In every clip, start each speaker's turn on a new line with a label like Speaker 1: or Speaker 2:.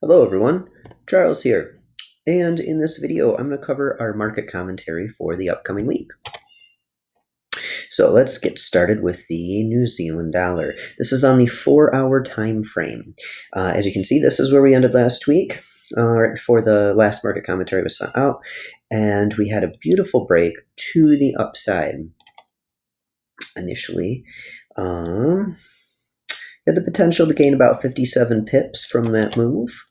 Speaker 1: Hello everyone, Charles here, and in this video I'm going to cover our market commentary for the upcoming week. So let's get started with the New Zealand dollar. This is on the 4-hour time frame. As you can see, this is where we ended last week, right before the last market commentary was sent out, and we had a beautiful break to the upside initially. Had the potential to gain about 57 pips from that move.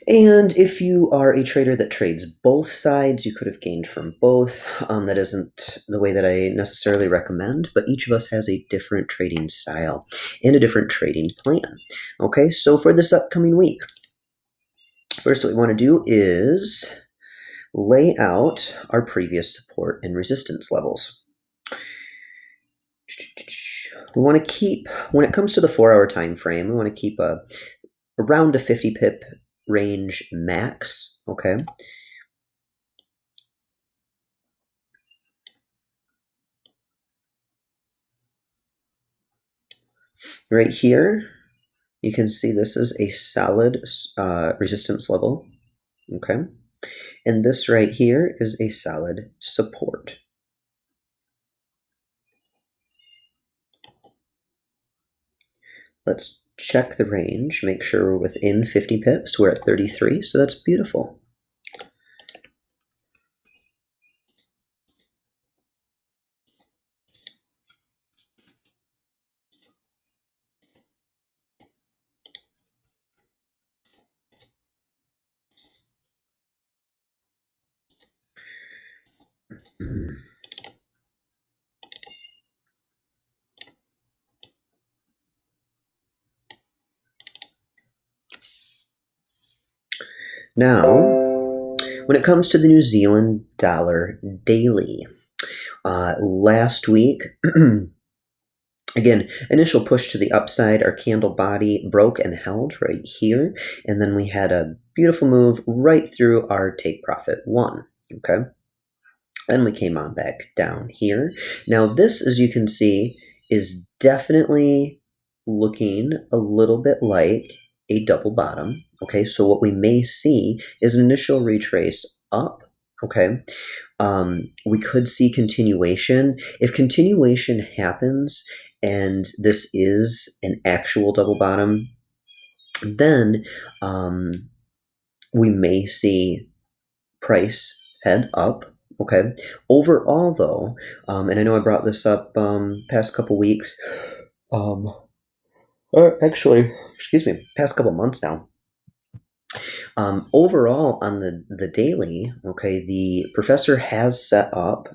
Speaker 1: And if you are a trader that trades both sides, you could have gained from both. That isn't the way that I necessarily recommend, but each of us has a different trading style and a different trading plan. Okay, so for this upcoming week, first what we want to do is lay out our previous support and resistance levels. We want to keep, when it comes to the 4-hour time frame, we want to keep around a 50 pip range max, okay? Right here, you can see this is a solid resistance level, okay? And this right here is a solid support. Let's check the range, make sure we're within 50 pips. We're at 33, so that's beautiful. Now, when it comes to the New Zealand dollar daily, last week, again, initial push to the upside, our candle body broke and held right here, and then we had a beautiful move right through our take profit 1, okay? Then we came on back down here. Now this, as you can see, is definitely looking a little bit like a double bottom, okay? So what we may see is an initial retrace up, okay? We could see continuation. If continuation happens and this is an actual double bottom, then we may see price head up. Okay. Overall, though, and I know I brought this up past couple weeks, or actually, excuse me, past couple months now. Overall, on the daily, okay, the professor has set up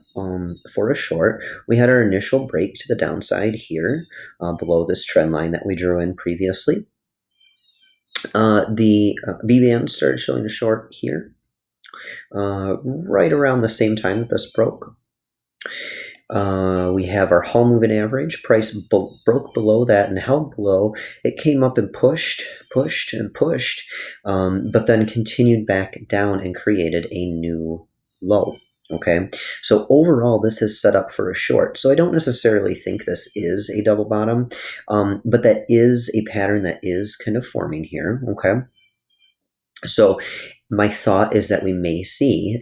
Speaker 1: for a short. We had our initial break to the downside here, below this trend line that we drew in previously. The B-band started showing a short here. Right around the same time that this broke. We have our whole moving average. Price broke below that and held below. It came up and pushed, but then continued back down and created a new low. Okay, so overall, this is set up for a short. So I don't necessarily think this is a double bottom, but that is a pattern that is kind of forming here. Okay. So my thought is that we may see,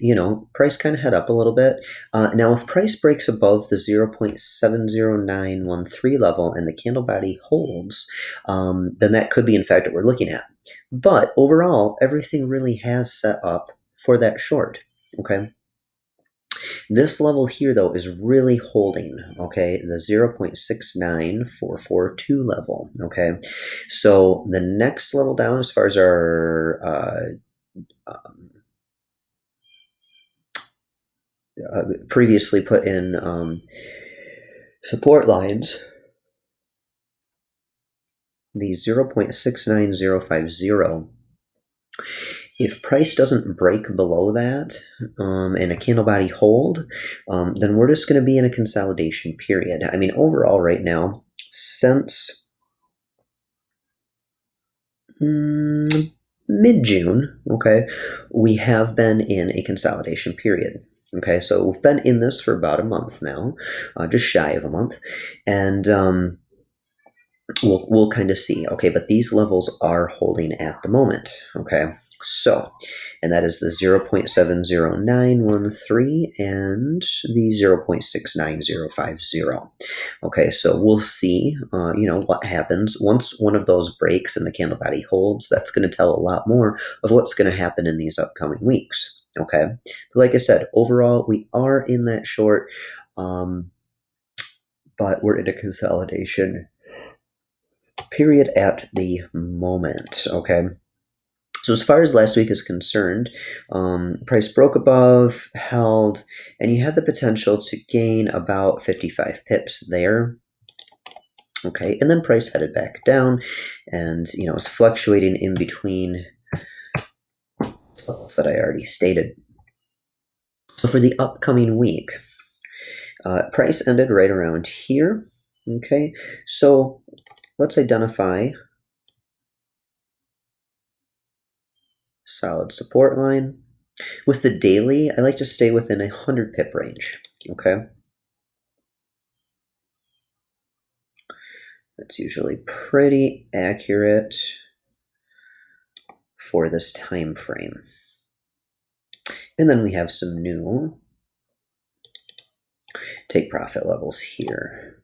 Speaker 1: price kind of head up a little bit. Now, if price breaks above the 0.70913 level and the candle body holds, then that could be, in fact, what we're looking at. But overall, everything really has set up for that short, okay? This level here, though, is really holding, okay, the 0.69442 level, okay? So the next level down, as far as our previously put in support lines, the 0.69050, if price doesn't break below that and a candle body hold, then we're just going to be in a consolidation period. I mean, overall right now, since mid-June, okay, we have been in a consolidation period. Okay, so we've been in this for about a month now, just shy of a month, and we'll kind of see. Okay, but these levels are holding at the moment. Okay, so, and that is the 0.70913 and the 0.69050. Okay, so we'll see, what happens once one of those breaks and the candle body holds. That's going to tell a lot more of what's going to happen in these upcoming weeks. Okay, but like I said, overall, we are in that short, but we're in a consolidation period at the moment. Okay, so as far as last week is concerned, price broke above, held, and you had the potential to gain about 55 pips there. Okay, and then price headed back down, and it's fluctuating in between levels that I already stated. So for the upcoming week, price ended right around here. Okay, so let's identify solid support line. With the daily, I like to stay within 100 pip range. Okay, that's usually pretty accurate for this time frame. And then we have some new take profit levels here.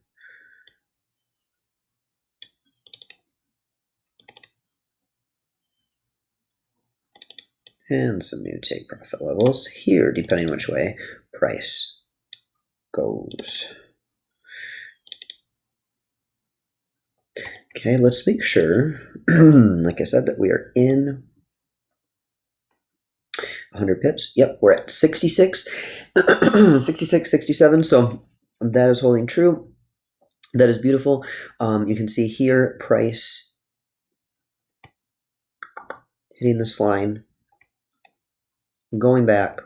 Speaker 1: And some new take profit levels here, depending which way price goes. Okay, let's make sure, like I said, that we are in 100 pips. Yep, we're at 66, 66, 67. So that is holding true. That is beautiful. You can see here price hitting this line, going back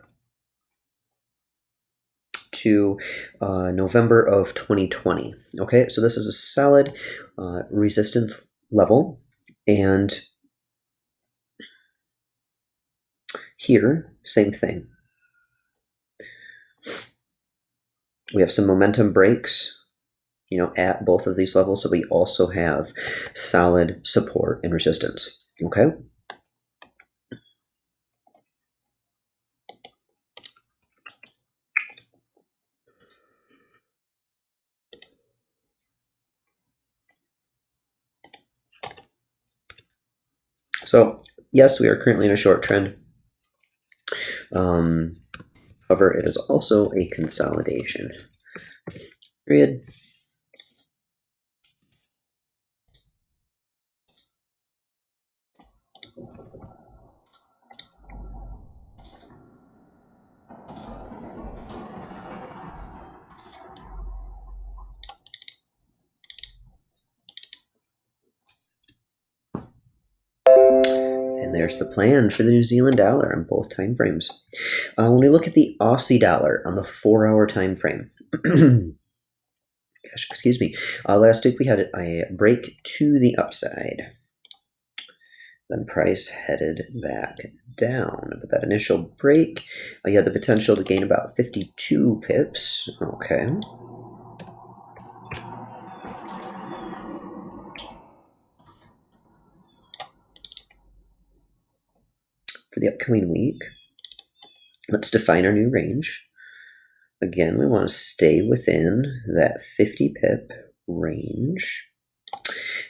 Speaker 1: to November of 2020. Okay, so this is a solid resistance level, and here, same thing. We have some momentum breaks, at both of these levels, but we also have solid support and resistance. Okay. So, yes, we are currently in a short trend. However, it is also a consolidation period. And there's the plan for the New Zealand dollar on both time frames. When we look at the Aussie dollar on the 4-hour time frame, gosh, excuse me, last week we had a break to the upside. Then price headed back down. But that initial break, you had the potential to gain about 52 pips. Okay. For the upcoming week, let's define our new range. Again, we want to stay within that 50 pip range.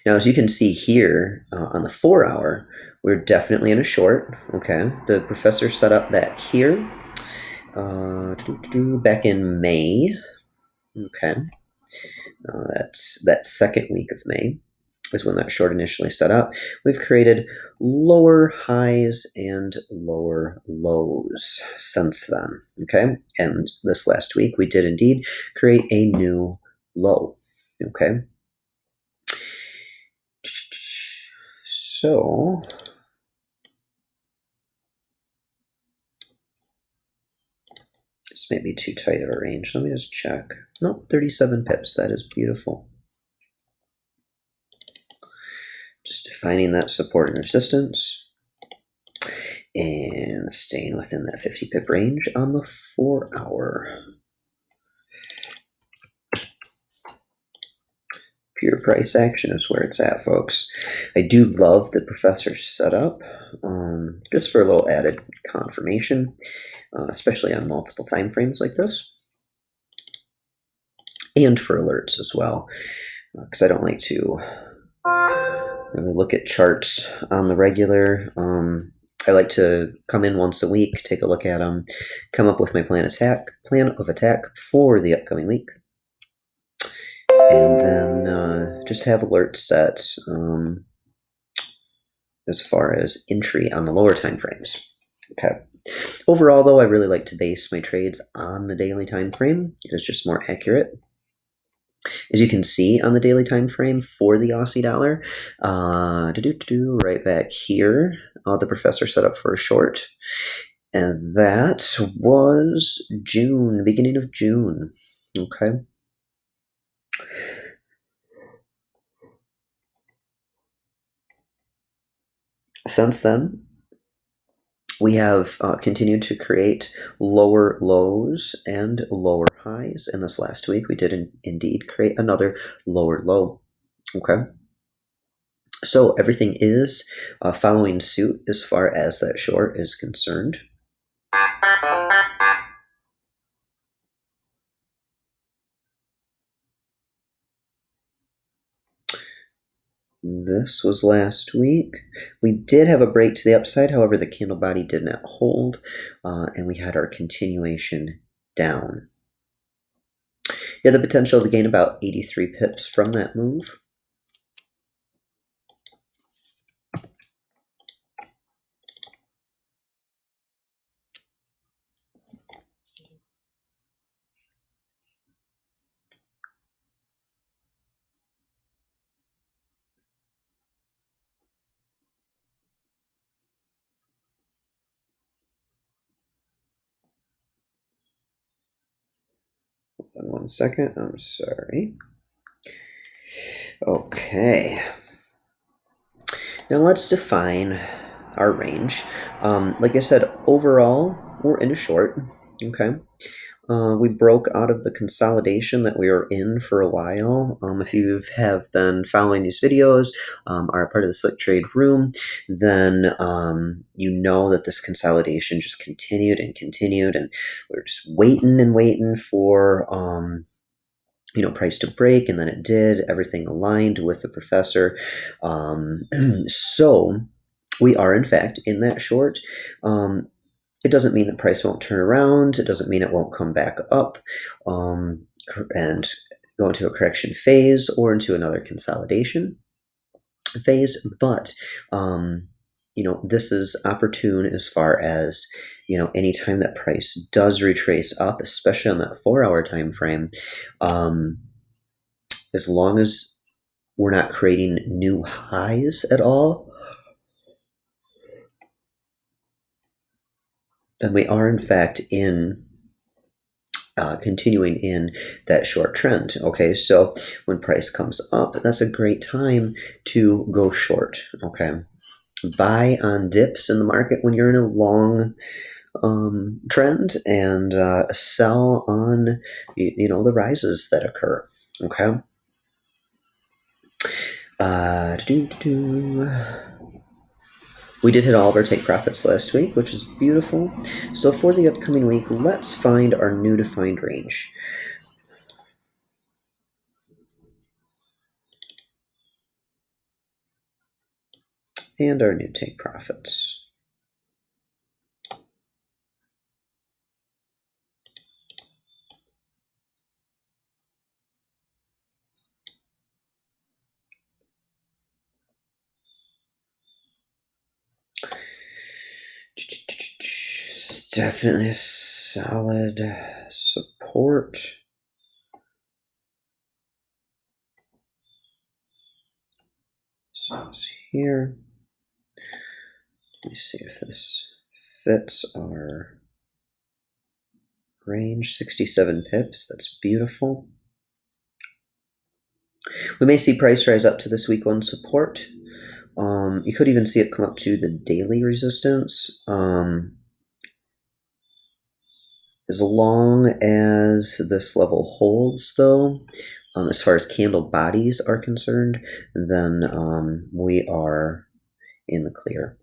Speaker 1: Now, as you can see here on the 4-hour, we're definitely in a short. Okay, the professor set up back here back in May. Okay, that's that second week of May is when that short initially set up. We've created lower highs and lower lows since then. Okay, and this last week we did indeed create a new low. Okay, so this may be too tight of a range. Let me just check. Nope, 37 pips. That is beautiful. Just defining that support and resistance. And staying within that 50 pip range on the 4 hour. Pure price action is where it's at, folks. I do love the professor's setup, just for a little added confirmation, especially on multiple time frames like this, and for alerts as well, because I don't like to really look at charts on the regular. I like to come in once a week, take a look at them, come up with my plan of attack for the upcoming week, and then just have alerts set as far as entry on the lower time frames. Okay. Overall, though, I really like to base my trades on the daily time frame. It is just more accurate. As you can see on the daily time frame for the Aussie dollar, right back here, the professor set up for a short, and that was June, beginning of June. Okay. Since then, we have continued to create lower lows and lower highs. And this last week, we did indeed create another lower low. Okay. So everything is following suit as far as that short is concerned. This was last week. We did have a break to the upside. However, the candle body did not hold, and we had our continuation down. You had the potential to gain about 83 pips from that move. Hold on 1 second. I'm sorry. Okay. Now let's define our range. Like I said, overall, we're in a short. Okay. We broke out of the consolidation that we were in for a while. If you have been following these videos, are a part of the Slick Trade room, then you know that this consolidation just continued and continued, and we're just waiting and waiting for price to break, and then it did. Everything aligned with the professor. So we are in fact in that short. It doesn't mean that price won't turn around. It doesn't mean it won't come back up and go into a correction phase or into another consolidation phase. But, this is opportune as far as, anytime that price does retrace up, especially on that 4 hour time frame, as long as we're not creating new highs at all, then we are in fact in continuing in that short trend. Okay, so when price comes up, that's a great time to go short. Okay, buy on dips in the market when you're in a long trend, and sell on the rises that occur. Okay. We did hit all of our take profits last week, which is beautiful. So for the upcoming week, let's find our new defined range. And our new take profits. It's definitely a solid support. So it's here. Let me see if this fits our range. 67 pips. That's beautiful. We may see price rise up to this week 1 support, You could even see it come up to the daily resistance. As long as this level holds, though, as far as candle bodies are concerned, then we are in the clear.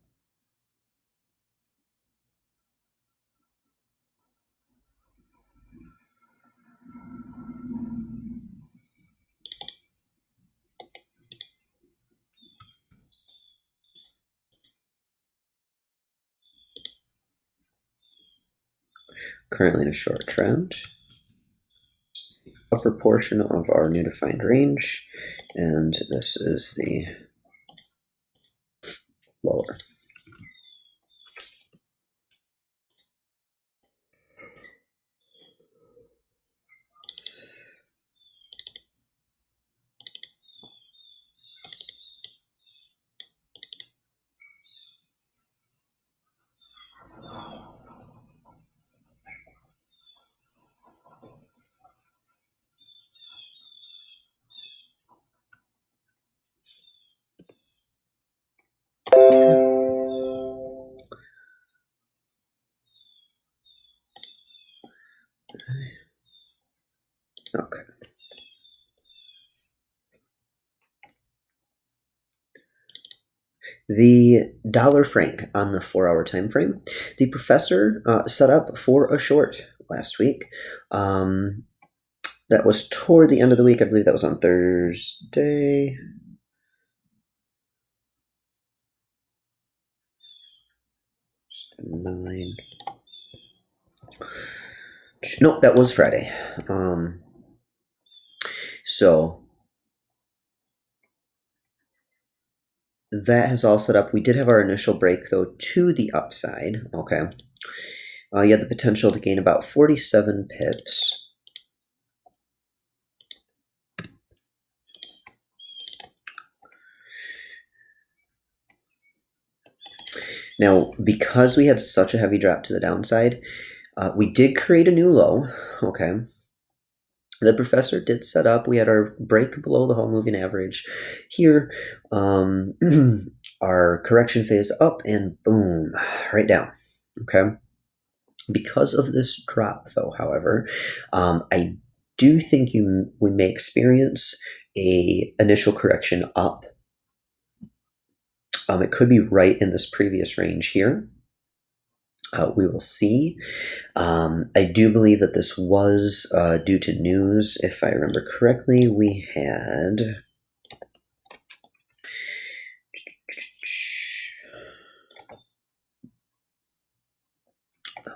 Speaker 1: Currently in a short trend. Upper portion of our new defined range, and this is the lower. Okay. The dollar franc on the 4-hour time frame. The professor set up for a short last week. That was toward the end of the week. I believe that was on Thursday. Nine. Nope, that was Friday. So that has all set up. We did have our initial break, though, to the upside. Okay. You had the potential to gain about 47 pips. Now, because we had such a heavy drop to the downside, we did create a new low. Okay. The professor did set up. We had our break below the whole moving average. Here, our correction phase up and boom, right down. Okay. Because of this drop, though, however, I do think we may experience a initial correction up. It could be right in this previous range here. We will see. I do believe that this was due to news. If I remember correctly, we had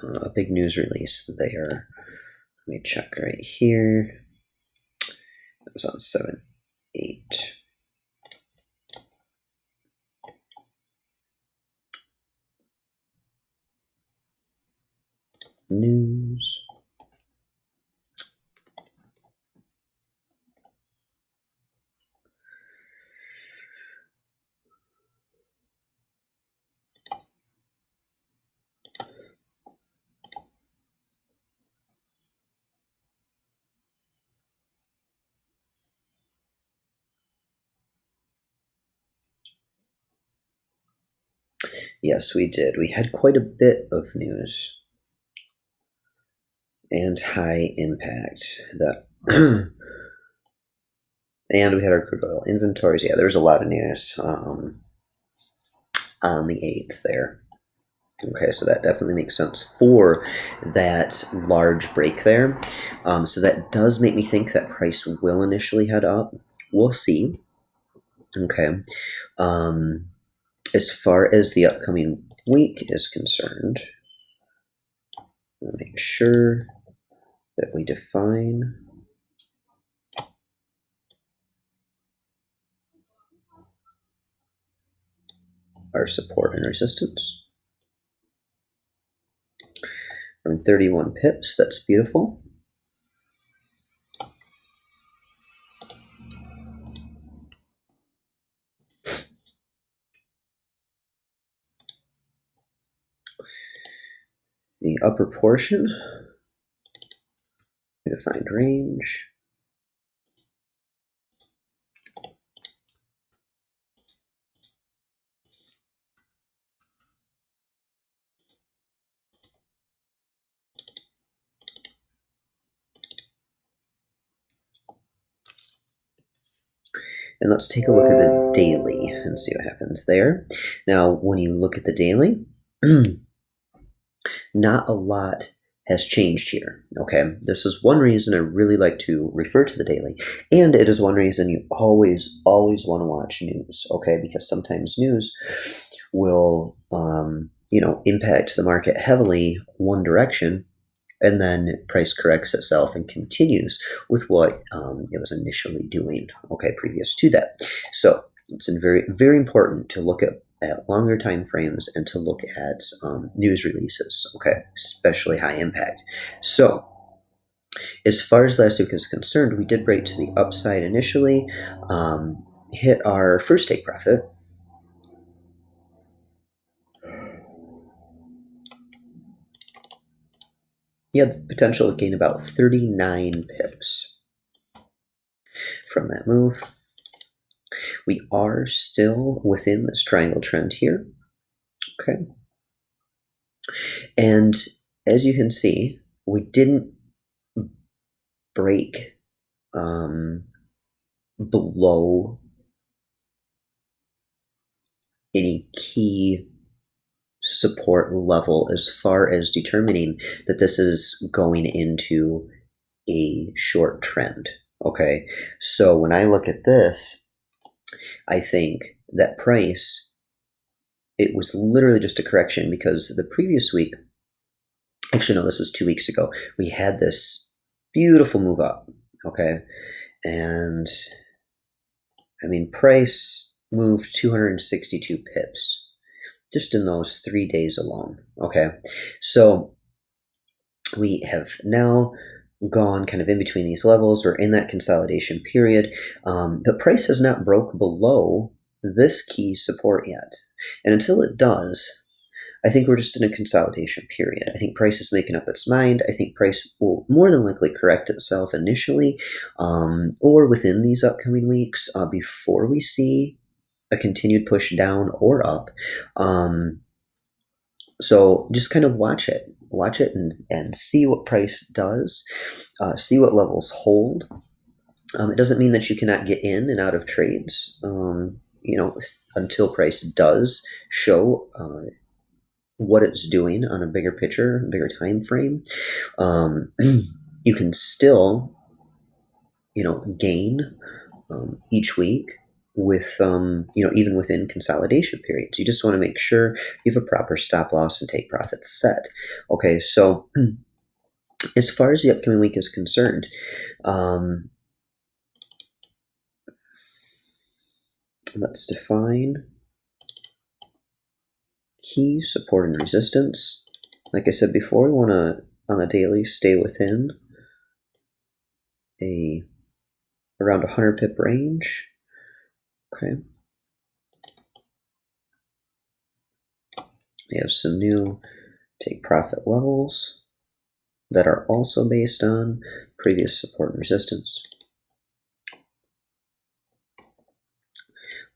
Speaker 1: a big news release there. Let me check right here. It was on 7/8. News. Yes, we did. We had quite a bit of news and high impact. And we had our crude oil inventories. Yeah, there was a lot of news on the 8th there. Okay, so that definitely makes sense for that large break there. So that does make me think that price will initially head up. We'll see. Okay. As far as the upcoming week is concerned, we'll make sure that we define our support and resistance. From 31 pips, that's beautiful. The upper portion, defined range. And let's take a look at the daily and see what happens there. Now, when you look at the daily, not a lot has changed here, okay? This is one reason I really like to refer to the daily, and it is one reason you always want to watch news, okay? Because sometimes news will, impact the market heavily one direction, and then price corrects itself and continues with what it was initially doing, okay, previous to that. So it's very, very important to look at longer time frames and to look at news releases, okay, especially high impact. So as far as last week is concerned, we did break to the upside initially, hit our first take profit. You had the potential to gain about 39 pips from that move. We are still within this triangle trend here, okay? And as you can see, we didn't break below any key support level as far as determining that this is going into a short trend, okay? So when I look at this, I think that price, it was literally just a correction because the previous week, actually no, this was 2 weeks ago, we had this beautiful move up, okay? And I mean, price moved 262 pips just in those 3 days alone, okay? So we have now gone kind of in between these levels. We're in that consolidation period, but price has not broke below this key support yet. And until it does, I think we're just in a consolidation period. I think price is making up its mind. I think price will more than likely correct itself initially or within these upcoming weeks before we see a continued push down or up. So just kind of watch it and see what price does, see what levels hold. It doesn't mean that you cannot get in and out of trades, until price does show what it's doing on a bigger picture, bigger time frame. You can still, gain each week with, even within consolidation periods. You just want to make sure you have a proper stop loss and take profits set. Okay, so as far as the upcoming week is concerned, let's define key support and resistance. Like I said before, we want to, on the daily, stay within around 100 pip range. Okay. We have some new take profit levels that are also based on previous support and resistance.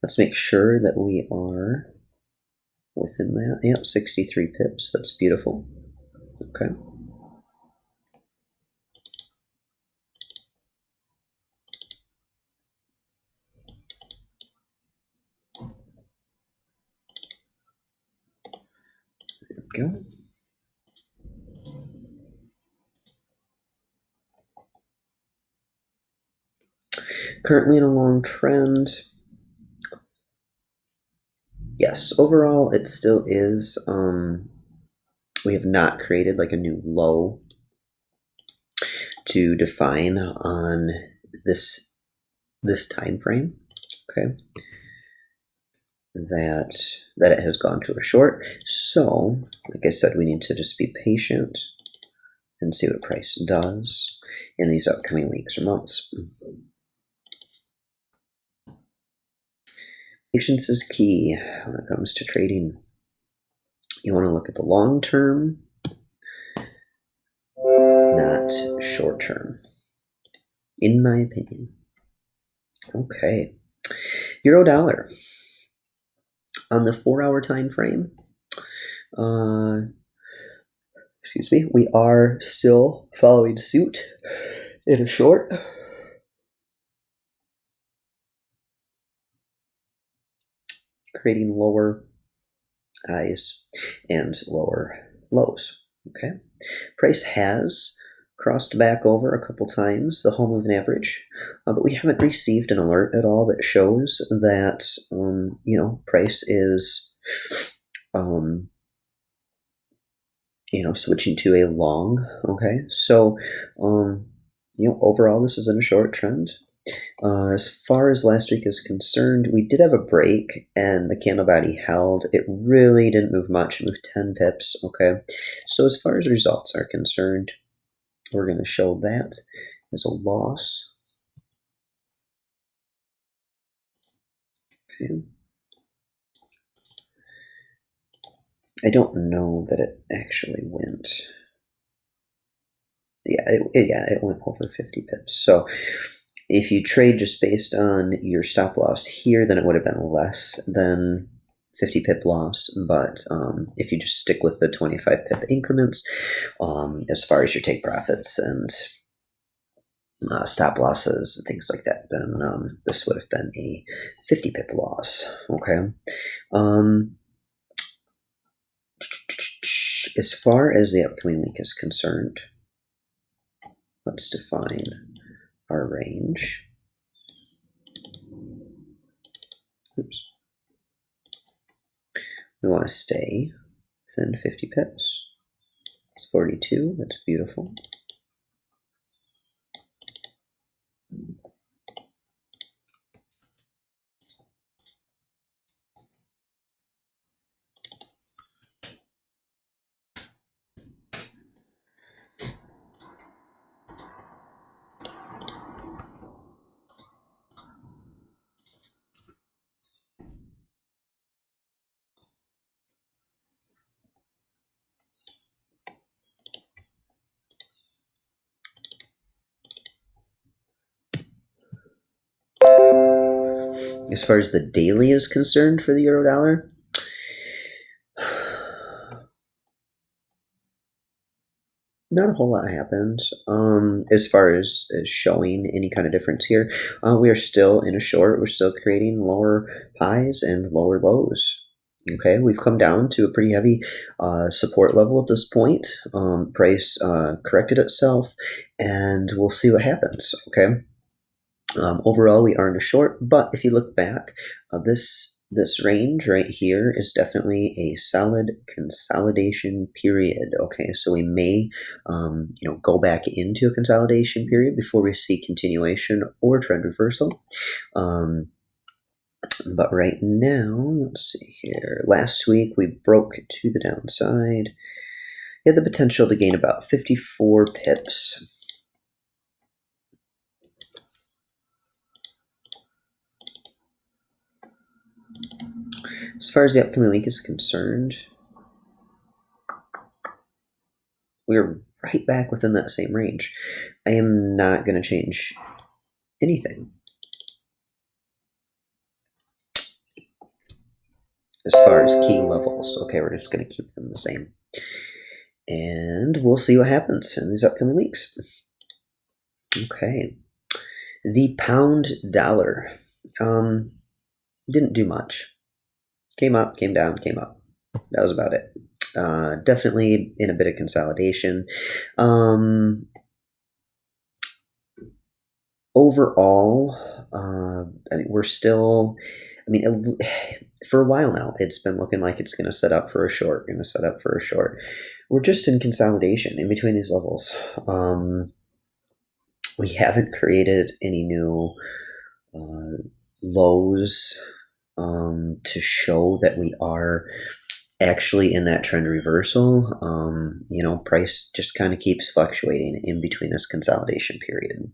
Speaker 1: Let's make sure that we are within that. Yep, 63 pips. That's beautiful. Okay. There we go. Currently in a long trend. Yes, overall it still is. We have not created like a new low to define on this time frame. Okay, that it has gone to a short. So, like I said, we need to just be patient and see what price does in these upcoming weeks or months. Patience is key when it comes to trading. You want to look at the long term, not short term, in my opinion. Okay, euro dollar on the 4-hour time frame. We are still following suit in a short. creating lower highs and lower lows. Okay, price has crossed back over a couple times the whole moving average, but we haven't received an alert at all that shows that price is switching to a long. Okay, so overall this is in a short trend. As far as last week is concerned, we did have a break and the candle body held. It really didn't move much. It moved 10 pips. Okay, so as far as results are concerned, we're going to show that as a loss. Okay. I don't know that it actually went. Yeah, it went over 50 pips. So if you trade just based on your stop loss here, then it would have been less than 50 pip loss. But if you just stick with the 25 pip increments, as far as your take profits and stop losses and things like that, then this would have been a 50 pip loss. Okay. As far as the upcoming week is concerned, let's define our range. Oops. We want to stay within 50 pips. It's 42. That's beautiful. As far as the daily is concerned for the euro dollar, not a whole lot happened. As far as showing any kind of difference here, we are still in a short. We're still creating lower highs and lower lows. Okay, we've come down to a pretty heavy support level at this point. Price corrected itself, and we'll see what happens. Okay. Overall, we are in a short, but if you look back, this range right here is definitely a solid consolidation period. Okay, so we may go back into a consolidation period before we see continuation or trend reversal. But right now, let's see here. Last week we broke to the downside. We had the potential to gain about 54 pips. As far as the upcoming week is concerned, we're right back within that same range. I am not going to change anything. As far as key levels, okay, we're just going to keep them the same. And we'll see what happens in these upcoming weeks. Okay. The pound dollar didn't do much. Came up, came down, came up. That was about it. Definitely in a bit of consolidation. Overall, we're still, for a while now, it's been looking like it's going to set up for a short, We're just in consolidation in between these levels. We haven't created any new lows to show that we are actually in that trend reversal. Price just kind of keeps fluctuating in between this consolidation period.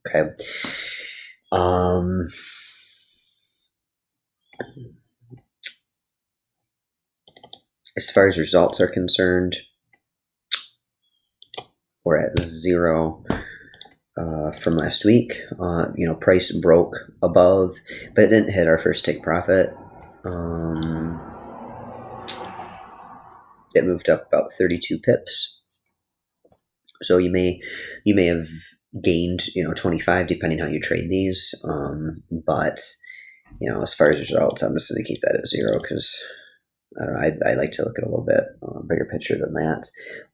Speaker 1: Okay. As far as results are concerned, we're at 0 from last week. Price broke above, but it didn't hit our first take profit. It moved up about 32 pips. So you may have gained 25 depending how you trade these, but as far as results, I'm just going to keep that at 0 because I don't know. I like to look at a little bit bigger picture than that.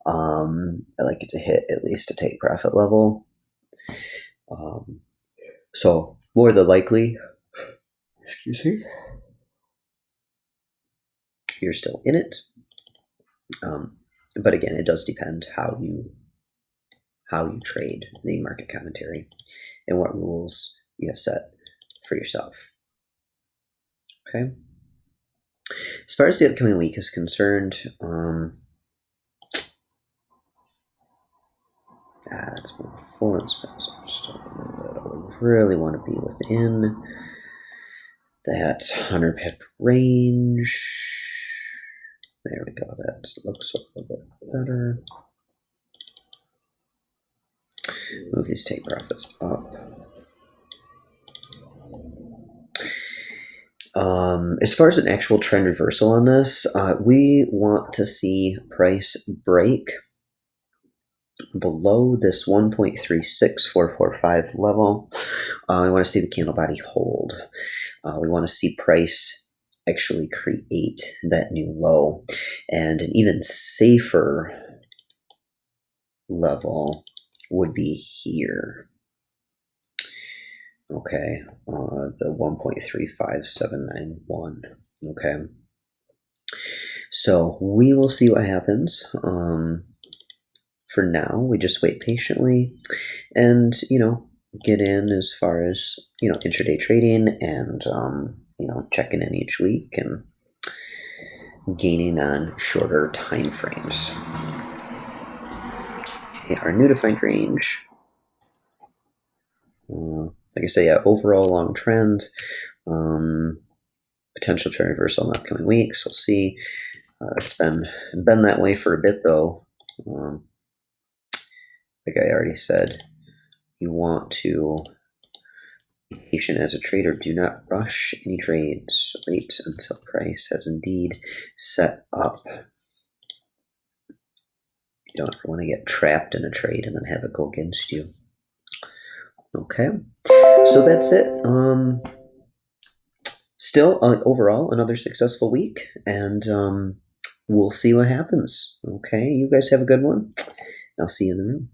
Speaker 1: I like it to hit at least a take profit level. So more than likely, excuse me, you're still in it. But again, it does depend how you trade the market commentary and what rules you have set for yourself. Okay. As far as the upcoming week is concerned, that's more foreign spends. I would really want to be within that 100 pip range. There we go. That looks a little bit better. Move these take profits up. As far as an actual trend reversal on this, we want to see price break below this 1.36445 level. We want to see the candle body hold. We want to see price actually create that new low. And an even safer level would be here. Okay, the 1.35791. Okay, so we will see what happens. For now, we just wait patiently and, get in as far as, intraday trading and, checking in each week and gaining on shorter time frames. Okay, our new defined range. Like I say, yeah, overall long trend, potential trend reversal in the upcoming weeks. We'll see. It's been that way for a bit, though. Like I already said, you want to be patient as a trader. Do not rush any trades. Wait until price has indeed set up. You don't ever want to get trapped in a trade and then have it go against you. Okay, so that's it. Still, overall, another successful week, and we'll see what happens. Okay, you guys have a good one. I'll see you in the room.